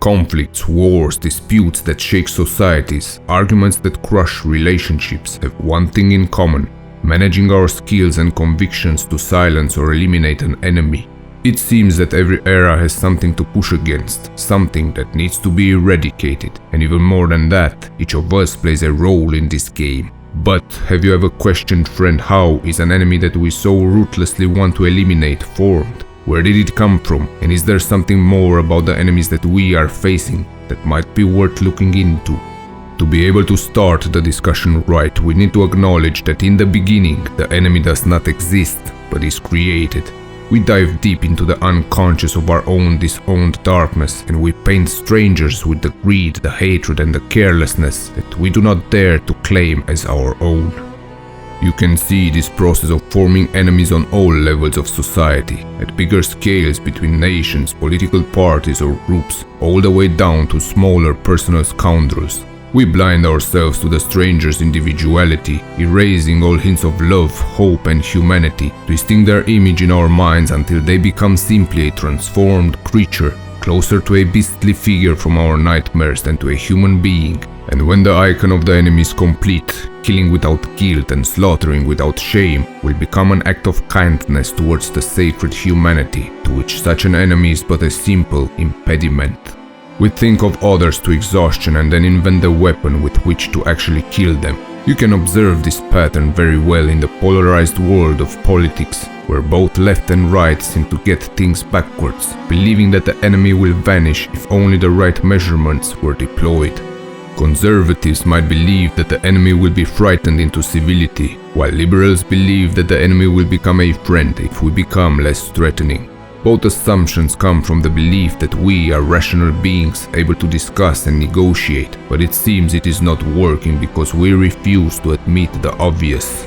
Conflicts, wars, disputes that shake societies, arguments that crush relationships have one thing in common: managing our skills and convictions to silence or eliminate an enemy. It seems that every era has something to push against, something that needs to be eradicated, and even more than that, each of us plays a role in this game. But have you ever questioned, friend, how is an enemy that we so ruthlessly want to eliminate formed? Where did it come from? And is there something more about the enemies that we are facing that might be worth looking into? To be able to start the discussion right, we need to acknowledge that in the beginning, the enemy does not exist, but is created. We dive deep into the unconscious of our own disowned darkness, and we paint strangers with the greed, the hatred, and the carelessness that we do not dare to claim as our own. You can see this process of forming enemies on all levels of society, at bigger scales between nations, political parties or groups, all the way down to smaller personal scoundrels. We blind ourselves to the stranger's individuality, erasing all hints of love, hope and humanity, twisting their image in our minds until they become simply a transformed creature, closer to a beastly figure from our nightmares than to a human being. And when the icon of the enemy is complete, killing without guilt and slaughtering without shame will become an act of kindness towards the sacred humanity to which such an enemy is but a simple impediment. We think of others to exhaustion and then invent a weapon with which to actually kill them. You can observe this pattern very well in the polarized world of politics, where both left and right seem to get things backwards, believing that the enemy will vanish if only the right measurements were deployed. Conservatives might believe that the enemy will be frightened into civility, while liberals believe that the enemy will become a friend if we become less threatening. Both assumptions come from the belief that we are rational beings able to discuss and negotiate, but it seems it is not working because we refuse to admit the obvious.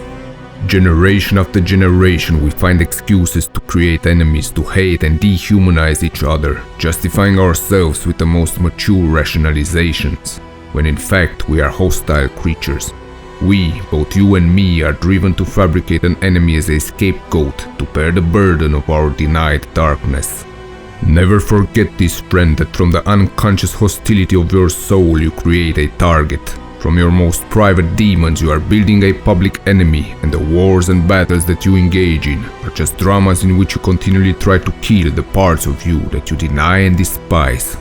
Generation after generation we find excuses to create enemies, to hate and dehumanize each other, justifying ourselves with the most mature rationalizations, when in fact we are hostile creatures. We, both you and me, are driven to fabricate an enemy as a scapegoat to bear the burden of our denied darkness. Never forget this, friend, that from the unconscious hostility of your soul you create a target. From your most private demons you are building a public enemy, and the wars and battles that you engage in are just dramas in which you continually try to kill the parts of you that you deny and despise.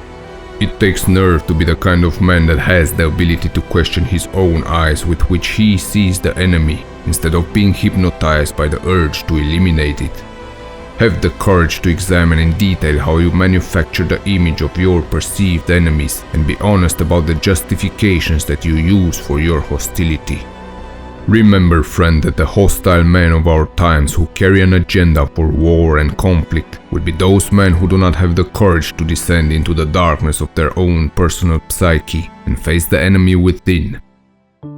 It takes nerve to be the kind of man that has the ability to question his own eyes with which he sees the enemy, instead of being hypnotized by the urge to eliminate it. Have the courage to examine in detail how you manufacture the image of your perceived enemies, and be honest about the justifications that you use for your hostility. Remember, friend, that the hostile men of our times who carry an agenda for war and conflict will be those men who do not have the courage to descend into the darkness of their own personal psyche and face the enemy within.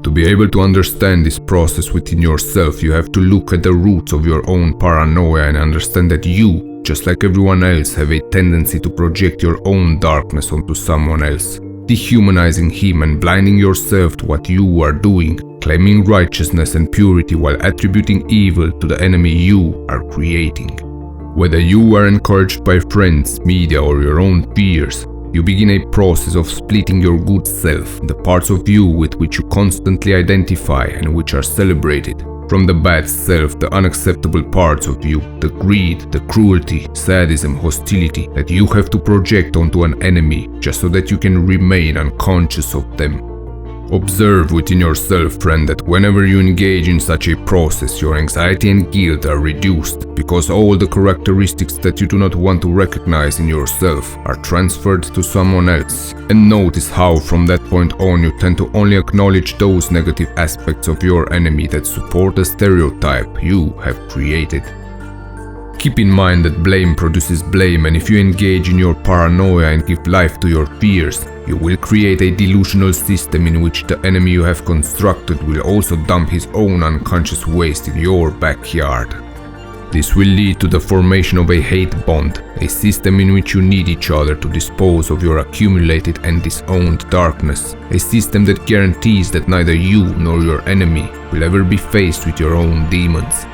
To be able to understand this process within yourself, you have to look at the roots of your own paranoia and understand that you, just like everyone else, have a tendency to project your own darkness onto someone else, dehumanizing him and blinding yourself to what you are doing, claiming righteousness and purity while attributing evil to the enemy you are creating. Whether you are encouraged by friends, media or your own fears, you begin a process of splitting your good self, the parts of you with which you constantly identify and which are celebrated, from the bad self, the unacceptable parts of you, the greed, the cruelty, sadism, hostility that you have to project onto an enemy just so that you can remain unconscious of them. Observe within yourself, friend, that whenever you engage in such a process, your anxiety and guilt are reduced because all the characteristics that you do not want to recognize in yourself are transferred to someone else. And notice how from that point on you tend to only acknowledge those negative aspects of your enemy that support the stereotype you have created. Keep in mind that blame produces blame, and if you engage in your paranoia and give life to your fears, you will create a delusional system in which the enemy you have constructed will also dump his own unconscious waste in your backyard. This will lead to the formation of a hate bond, a system in which you need each other to dispose of your accumulated and disowned darkness, a system that guarantees that neither you nor your enemy will ever be faced with your own demons.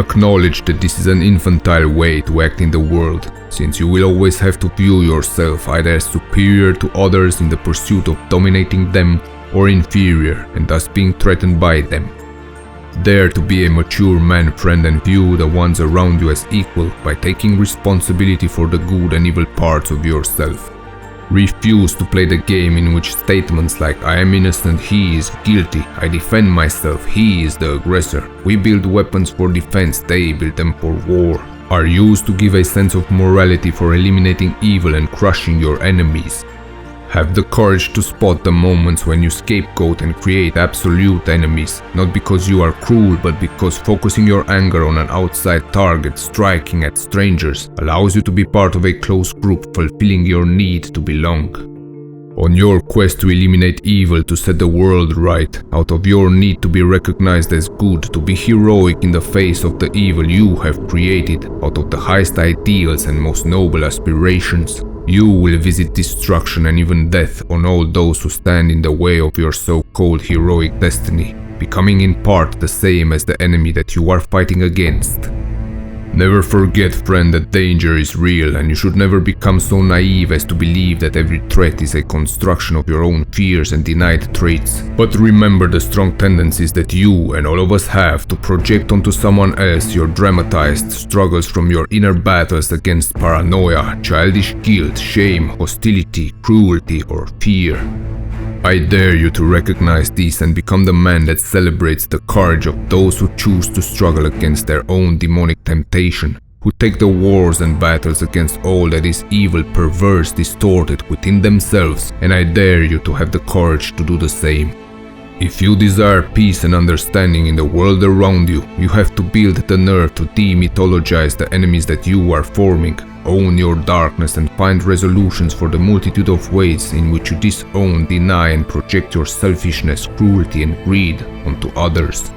Acknowledge that this is an infantile way to act in the world, since you will always have to view yourself either as superior to others in the pursuit of dominating them, or inferior and thus being threatened by them. Dare to be a mature man, friend, and view the ones around you as equal by taking responsibility for the good and evil parts of yourself. Refuse to play the game in which statements like "I am innocent, he is guilty, I defend myself, he is the aggressor, we build weapons for defense, they build them for war," are used to give a sense of morality for eliminating evil and crushing your enemies. Have the courage to spot the moments when you scapegoat and create absolute enemies, not because you are cruel, but because focusing your anger on an outside target, striking at strangers, allows you to be part of a close group fulfilling your need to belong. On your quest to eliminate evil, to set the world right, out of your need to be recognized as good, to be heroic in the face of the evil you have created, out of the highest ideals and most noble aspirations, you will visit destruction and even death on all those who stand in the way of your so-called heroic destiny, becoming in part the same as the enemy that you are fighting against. Never forget, friend, that danger is real, and you should never become so naive as to believe that every threat is a construction of your own fears and denied traits. But remember the strong tendencies that you and all of us have to project onto someone else your dramatized struggles from your inner battles against paranoia, childish guilt, shame, hostility, cruelty, or fear. I dare you to recognize these and become the man that celebrates the courage of those who choose to struggle against their own demonic temptation, who take the wars and battles against all that is evil, perverse, distorted within themselves, and I dare you to have the courage to do the same. If you desire peace and understanding in the world around you, you have to build the nerve to demythologize the enemies that you are forming, own your darkness, and find resolutions for the multitude of ways in which you disown, deny, and project your selfishness, cruelty, and greed onto others.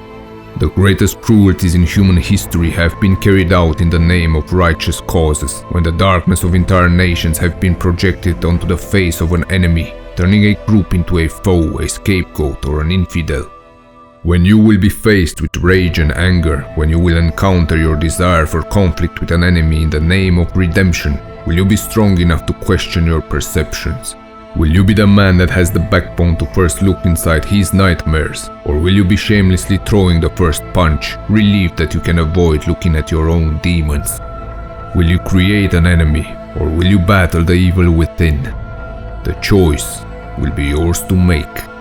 The greatest cruelties in human history have been carried out in the name of righteous causes, when the darkness of entire nations have been projected onto the face of an enemy, turning a group into a foe, a scapegoat, or an infidel. When you will be faced with rage and anger, when you will encounter your desire for conflict with an enemy in the name of redemption, will you be strong enough to question your perceptions? Will you be the man that has the backbone to first look inside his nightmares? Or will you be shamelessly throwing the first punch, relieved that you can avoid looking at your own demons? Will you create an enemy, or will you battle the evil within? The choice will be yours to make.